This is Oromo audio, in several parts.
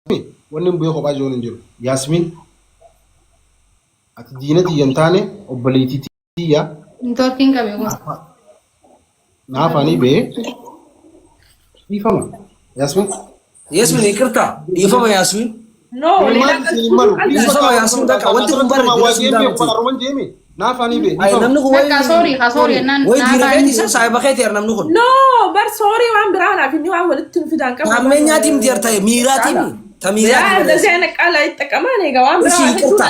wannan bu'ee kophaa jiru hin jiru. Yaasmiin ati diinati hin taane obboleettiitii yaa. Intorkiin qabe gosa. Naafanii bee dhiifama. Yaasmiin. Yasmin ikirta dhiifama Yasmin. No, Dhiifama Yasmin takka wanti kun barri dhiifama. Naafanii bee. Ay namni kun Takka sorry naan. way diinagdee isa saayiba keetii namni kun. No, bar sorry waan biraa naaf inni waan walitti hin fidaan qabu. Hammeenyaatiin diirta'e miiraatiin Yaa tamiiraatiin. dazeen qala itti qamaan egaa waan biraa Ishii ikirta.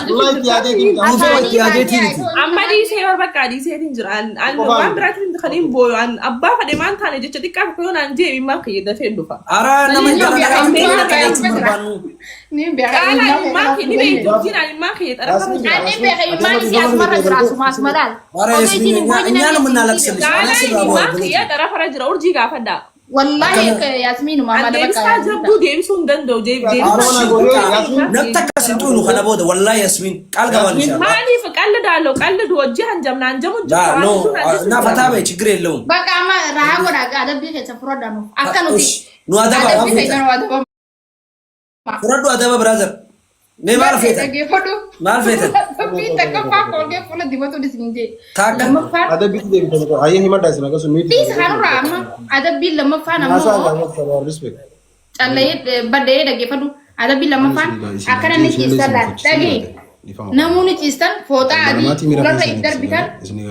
amma dhiisee bar bakka dhiiseetiin jira. An waan biraatiin kaniin booyo an abbaa fadhe maan taane jecha xiqqaa tokko yoo naan deebi maa kiyya dafee dhufa. Ara nama jala Ni biya. Qaala maa kiyya ni beektu jiran maa kiyya xarafa Ani biya imaan isi asmarra jira asumas madal. Ara Yasmin nyaana mun nalaksani. qaala maa kiyya xarafa jira urjii gaafadha. Wallahi Yasmin Muhammad Adeemsaa jabduu deebisuu hin danda'u Nafta kasintuunu kana booda wallahi Yasmin qaal gaban inshallah. maaliif qalladaaloo qalladu wajji hanjamnaan jamu No, na fataa bai ችግር የለውም. Baka ama raha goda ga adabi ke ta furo dano. Akanuti. Nu adaba Adabi ke dano adaba. Furadu adaba brother. Ne maal feeta? Ge fodo. Maal feeta? Bi ta ka fa ko ge fulla dibato disinje. Taaka. Lamma fa. Adabi deebitan ko ayya hima daasina ka sunni. Bis hanura amma adabi lamma fa na mo. Respect. Challe badde da ge fodo. Adabi lamma fa. Akana ni cistala. Dagi. Namuni cistan foto adi. Ularra idar bitan.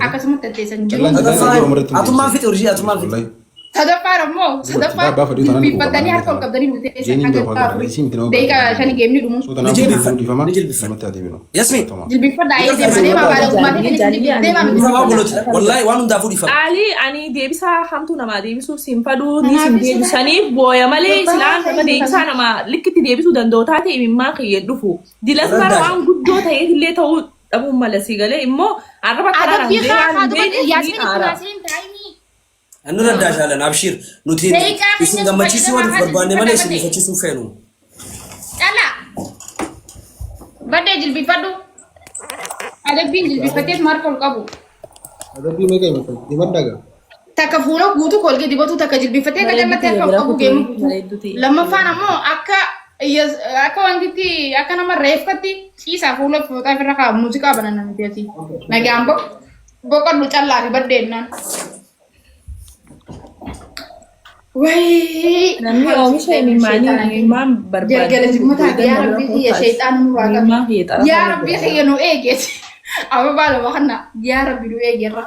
Akasmu tatesan jiru. Atumaan fit urjii atumaan fit. Sadafara mo. Sadafara. Bi patani har kol kabdani mute esa haga. Deka shani game ni dumu. Yasmin. Jilbi fada ay de mane ma bala umma ni de ma Fama buloti. Wallahi waan hundaa fuudhi fama. Ali ani deebisaa hamtuu namaa deebisuu siin faduu ni siin deebisaniif booya malee islaan nama deebisaa nama likkitti deebisuu danda'u taate imimmaa kiyya dhufu. Dilas mara waan guddoo ta'ee illee ta'uu dhabuun mala si galee immoo arraba karaa Adabi kha deemaan Yasmin Ibrahim taimi. Annu raddaashaalan abshir nuti isin gammachiisuu waduuf barbaanne malee isin ifachiisuu feenu. Chala. Badde jilbi fadu. Adabi jilbi fatet mar kol qabu. Adabi mee kee mata dibadaga. Takka fuula guutuu kolgee dibatu takka jilbi fatee ka jallate kol qabu geemu. Lammaffaan ammoo akka wantitti akka nama reeffatti ciisaa fuula footaa irra kaa muuziqaa banana miti ati. Nagaan boqodhu callaa fi baddeennaan. Wayii. namni oomisha imimmaan barbaadu. Jalgala jimmataa yaa rabbii xiyya shayxaan nu waaqa. Yaa rabbii xiyya nu eegeeti. Amma baala wahanna yaa rabbii nu eegerra.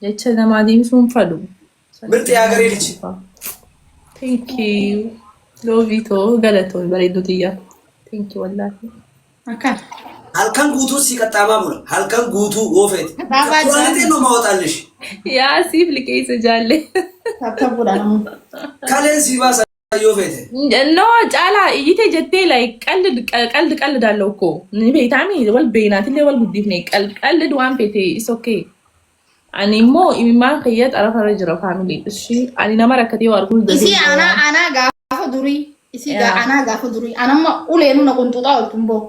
Jecha namaa deebisuun fadu. Mirti agaree lichi. Thank you. Loovitoo galatoo bareedduu xiyya. Thank you wallaahi. Akkan. Halkan guutuu si qaxxaamaa bula. Halkan guutuu oofeeti. Qaxxaamaa jira. Kuwaalitiin nu mawaaxaallish. Yaa siif liqeessa jaalle. Tattabuudha namu. Kaleen si baasa yoo feete. No caalaa iyyite jettee like qalladaaloo koo ni beektaami wal beeknaatillee wal guddifne qallad waan feete is okay. Ani immoo imimmaan kiyya xarafarra jira faamilii ishii ani nama rakkatee waa arguu Isi ana gaafa durii. Isi ana gaafa durii. Anamma uleenu na kuntuuxaa oltumboo.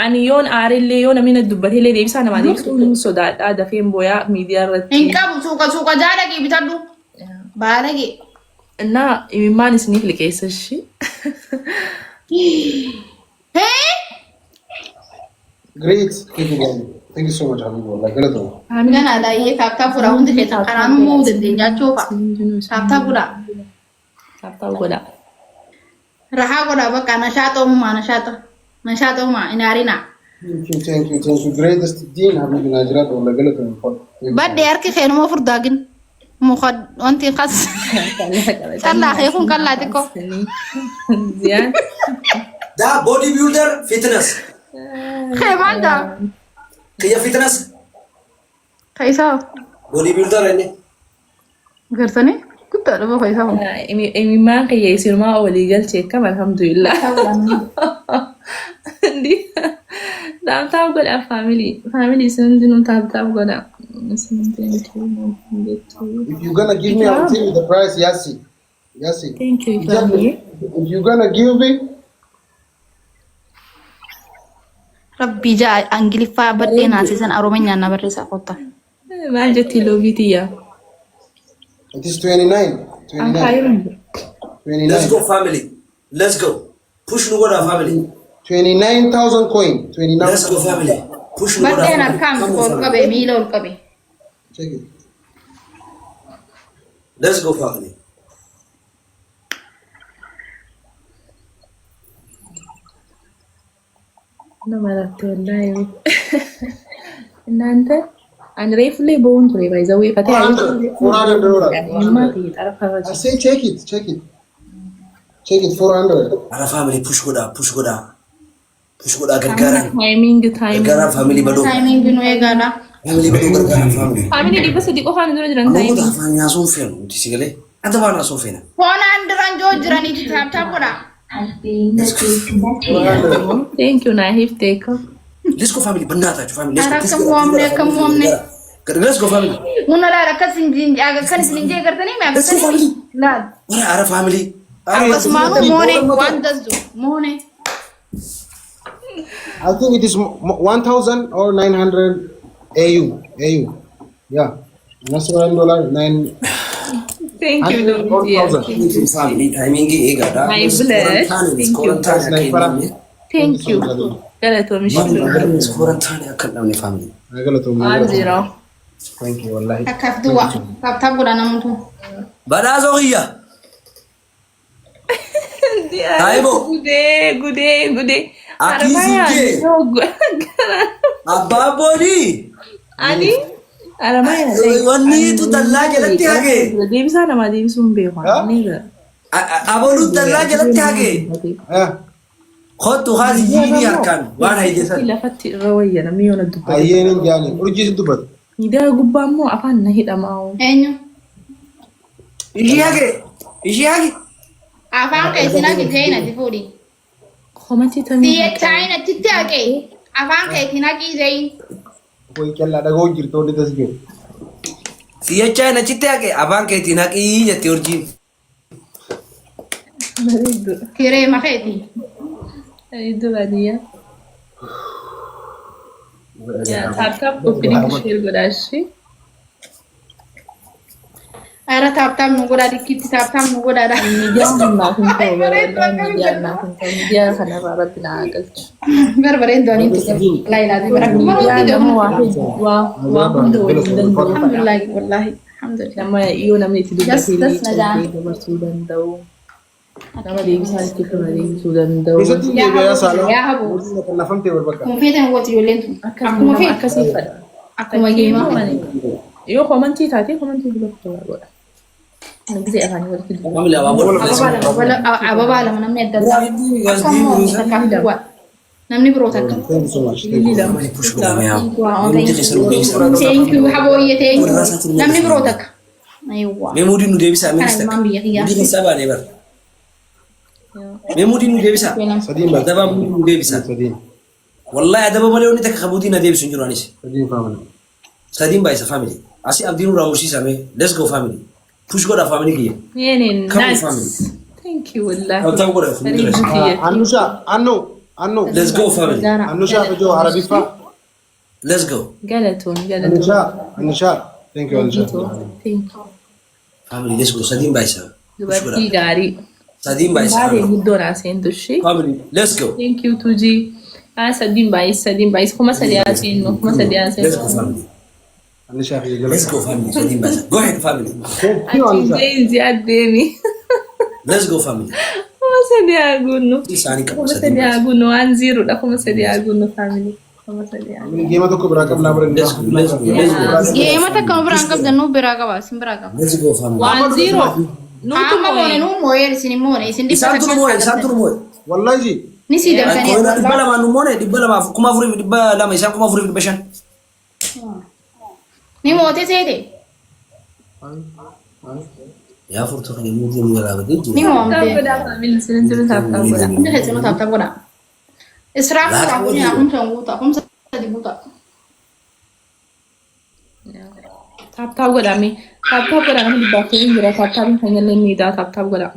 ani yoon aarillee yoo namni na dubbateellee deebisaa namaa deebisuu hin sodaadhaa dafeen booyaa miidiyaa irratti. Hin qabu suuqa jaalagee bitadhu. Baalagee. Innaa imimmaan isiniif liqeessa ishii. Hey! Great. Thank you so much Habibu. Wallahi galatoo. Amina alaayyee kaaktaa fuudhaa hundi keessa karaan muu dandeenyaa choofa. Kaaktaa fuudhaa. Kaaktaa godha. Rahaa godhaa bakka nashaata uumaa inaarina. Thank you. Greatest Dean Habibu Najirat wallahi galatoo. Badde harki keenuma furdaagin. Muka wanti khas. Kallaa kun kallaa xiqqoo. Ziyaan. Da bodybuilder fitness. Kee maal daa? Kiyya fitness. Kaisaa. Bodybuilder inni. Gartanii? Guddaa dhufa kaisaa. Imimmaan kiyya isirmaa walii galchee kam alhamdulillah. Taap godha family sun hundinuu taap godha. If you're gonna give me, I'll tell you the price, Yasi. Thank you, family. If you're gonna give me, Rabbi jaa Angiliffaa baddee naasisan Oromiyaan na barreessaa qotta. Maal jetti loovitiyyaa? it is 29. An kaayiruun. 29. Let's go family. Let's go. push nu goda family 29,000 coin. let's go 29,000. family push nu goda Baddeen harkaan ol qabe miila ol qabe. Check it. let's go family nama ratte wallahi እናንተ አንሬፍ ላይ በወንቱ ላይ ባይዘው ይፈታ $400. I say check it. Check it. Check it. 400. ara family push goda gargara ታይሚንግ gargara family bado Timing nu eegaadha. family bado gargara family ፋሚሊ ዲበስ ዲቆፋን እንደሆነ ጅራን Namoota ታይሚንግ afaan nyaasuun feenu nuti si galee adda baan haasoo feena. Foonaan diraan joo jiraniiti taaptaa godha. ቴንክ ዩ ናሂፍ ቴክ Let's go family bannaataችሁ family. Akkam moomne. Let's go family. Muna laala akkas kan isin hin jeegartanii mee akkasanii laal. Wara ara family. Akkasumaan moone waan dasdu moone. I think it is 1,000 or 900 AU. Yeah. Nasrani dollar 9. ቴንክ ዩ Family timing eegaadha. My bless. Thank you. ቴንክ ዩ ገለቶ ምሽቱ Quarantine akka dhabne family. ዜሮ Thank you wallahi. Akkaaf duwwa taaptaa godha namtu. Badhaasoo kiyya. Taayibo. ጉዴ Akkiisijjee. Abbaa boonii. አኒ አረማያ Wanni tu dallaa jalatti hage. deebisaa namaa deebisuun beeku Aboluu dallaa jalatti hage. Kottu haati jiinii harkaan waan haydesan. lafatti irra wayya namni yoona dubbatu Ayyeenin jaani. Urjii dubbatu. miidiyaa gubbaa immoo afaan na hidhamaa Eenyu? Ishii hage. Afaan keessina gitee natti fuudhi. komatii tamii Siyachaa'in achitti haqee afaan keessina qiiseeyin. Koy kella dhagoo jirtu odi tasgee. Siyyachaa hin achitti haqe afaan keetiin haqii jettee urjiin. bareedu Kiree makeeti. bareedu baadiyyaa taaptaap ofiin ishee godhaashi Ara taaptaap nu godha dikkitti taaptaap nu godhaadha. miidiyaan naaf hin ta'u bareedaa miidiyaan naaf hin ta'u miidiyaa kanarraa rabbi na galchu Barbareen dooniin tuqe. Laayilaati bara miidiyaa nama waa hunda waliin danda'u Alhamdulillah wallahi alhamdulillah. nama yoo namni itti dubbatee Das nagaan. dabarsuu danda'u nama deebisaa itti firra deebisuu danda'u Keessatti deebi'aa saalaa. Yaa habu. Lafamtee wal bakka. Kuma feetan wati ijoolleen tun. Akkuma nama feetan. akkasii fadha Akkuma geemaa. yoo komantii taate komantii dubbatu godha gisee afaanii walitti dubbatu Family abaaboo. Ababaa lama namni adda addaa. Akkam takkaaf duwwaa. Namni biroo takka. Thank you so much. Family push godhame yaa. Nuti keessa nu deebisaa. Thank you habooyye thank you. Namni biroo takka. Ayyuwaa. Mee muudii nu deebisaa Kana minister. ilmaan biyya kiyyaa. Muudii keessaa baanee bara. Mee muudii nu deebisaa. Sadiin bakka. Adabaa muudii nu deebisaa. Sadiin. Wallahi adaba malee wanni takka muudii na deebisu hin jiru anis. Sadiin family. Sadiin baay'isa family. Asii abdiin irraa mursiisame. Let's go family. Push godha family kiyya. yeeneen Come on, nice family. thank you wallahi Taaptaa godha family. Annusha, Annu. Let's go family. Annusha fijoo Arabiffaa. Let's go. galatoon Annusha. Thank you Annusha. thank you Family let's go. Sadiin baay'isa. Push dubartii godha. gaarii Sadiin baay'isa. baatee family. guddoon aseentu ishee Family let's go. thank you tuji sadiin baay'is kuma sadii aseennu kuma sadii Let's go aseennu family. Annusha fi Let's go family. Sadiin baay'isa. Go ahead family. Thank you Annusha. Jeenzi addeemi Let's go family. kuma sadii haguunnu Isaanii qabu kuma sadiin sadii baay'isa. haguunnu waan ziirudha kuma sadii haguunnu family kuma sadii haguunnu Geema tokko biraa qabnaa bira Let's go. Let's go. Let's go. Geema takka nu biraan qabdan nu biraa qaba isin biraa qaba. Let's go family. waan ziiro nuutu Amma moone nu moo'ee isin moone isin Isaan turu moo'e. Isaan turu moo'e. Wallahi Ni si dabtanii. Koina dhibba lamaan nu moone dhibba lamaaf kuma afurii fi dhibba lama isaan kuma afurii fi dhibba shan. Ni moote seete. Yaa furtuu kan yommuu deemu galaafate Ni moomte. taappadhaa family sinin jiru taappadhaa godha Hundi keessanuu taaptaa godha. Israaf godha kun hakumsa guuta hakumsa sadi guuta. taaptaap godhame taaptaap godha nama dhibbaaf ta'in jira taaptaapiin kan jennee miidhaa taaptaap godha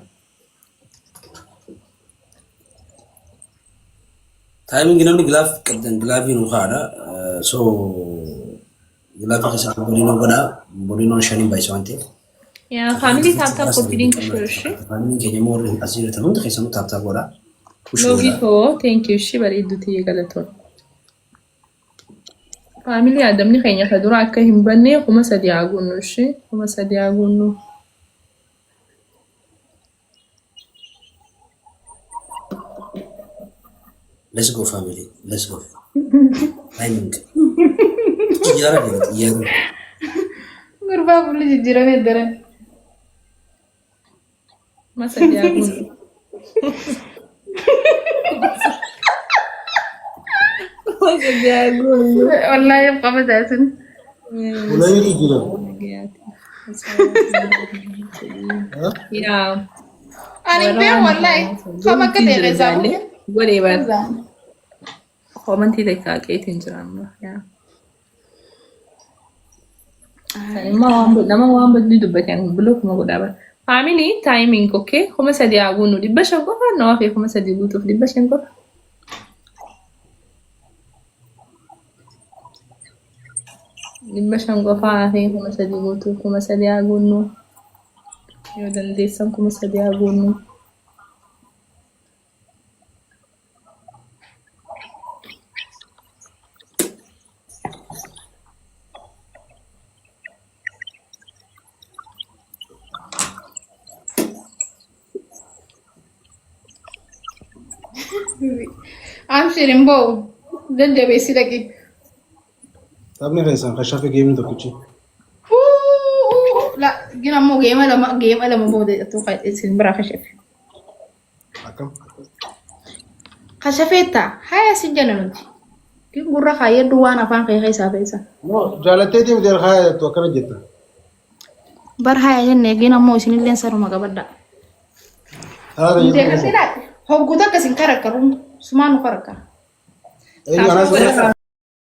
Timing namni gilaaf qabdan gilaafii nu haadha. So gilaafii keessa bodiinoo godha. Bodiinoon shaniin baay'isa waan ta'eef. yaa family taaptaap koppiliin kishirshi Faamiliin keenya immoo warri asii jirtan hundi keessanuu taaptaa godha. Loogito, thank you. Shi bareedduuti galatoon. Faamilii adamni keenya ka dura akka hin banne kuma sadii haa gunnu shi. Kuma sadii haa gunnu. Let's go family. Let's go. Timing. Xiyyaara deema xiyyaara. Gurbaa fuulli jijjiirame daran. Kuma sadii haa gunnu. Kuma sadii haa gunnu. Wallahi qaba taasin. Mulai gila. Yaa. Ani beeku wallahi qaba akka ta'e zaabu. Whatever. Commenti dai kaqeetiin jiran yaa. Nama waan badni dubbatan block ma godaba. Family timing okay. Kuma sadii haa gunnu dhibba shan qofa nama fi kuma sadii guutuuf dhibba shan qofa. Dhibba shan qofa fi kuma sadii guutuuf kuma sadii haa gunnu. Yoo dandeessan kuma sadii haa gunnu. I'm sharing both. Then they basically Taphni keessan kashafe geemni tokkichi. la gina mo game ala mo bode to ka isin bra khashaf. Akkam. Khashafeta haya sinjana nunti. Kin gurra khaya duwana afan khay hisaabeysa. No jaalateeti mudeel haa to akkana jetta. Bar haya jenne gina mo isin len saru magabada. Haala Inde jetta. kasira hoguta kasin karakarum sumanu karaka. Anas